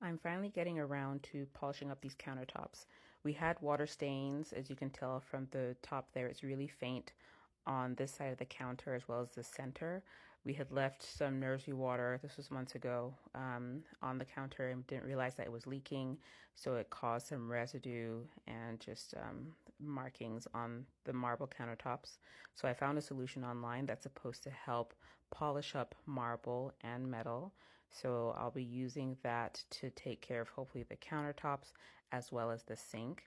I'm finally getting around to polishing up these countertops. We had water stains, as you can tell from the top there. It's really faint on this side of the counter as well as the center. We had left some nursery water, this was months ago, on the counter and didn't realize that it was leaking, so it caused some residue and just markings on the marble countertops. So I found a solution online that's supposed to help polish up marble and metal. So I'll be using that to take care of hopefully the countertops as well as the sink.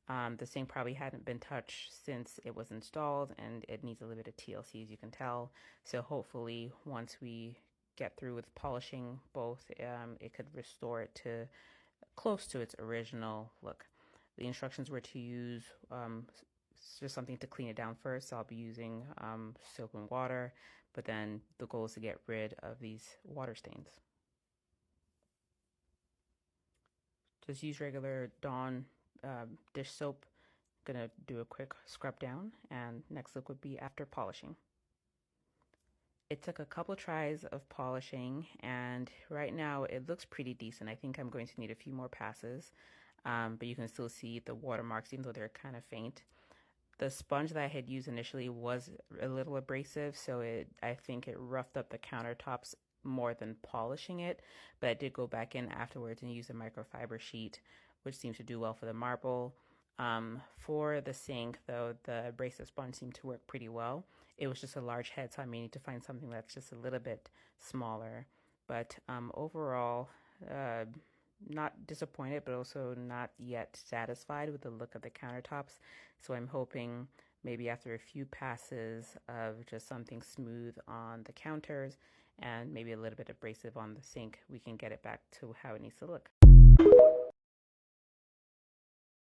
The sink probably hadn't been touched since it was installed and it needs a little bit of TLC, as you can tell. So hopefully once we get through with polishing both, it could restore it to close to its original look. The instructions were to use just something to clean it down first. So I'll be using soap and water, but then the goal is to get rid of these water stains. Just use regular Dawn dish soap. Gonna do a quick scrub down, and next look would be after polishing. It took a couple tries of polishing, and right now it looks pretty decent. I think I'm going to need a few more passes, but you can still see the watermarks even though they're kind of faint. The sponge that I had used initially was a little abrasive, so I think it roughed up the countertops more than polishing it, but I did go back in afterwards and use a microfiber sheet, which seems to do well for the marble. For the sink, though, the abrasive sponge seemed to work pretty well. It was just a large head, so I may need to find something that's just a little bit smaller. But overall, not disappointed, but also not yet satisfied with the look of the countertops. So I'm hoping maybe after a few passes of just something smooth on the counters and maybe a little bit abrasive on the sink, we can get it back to how it needs to look.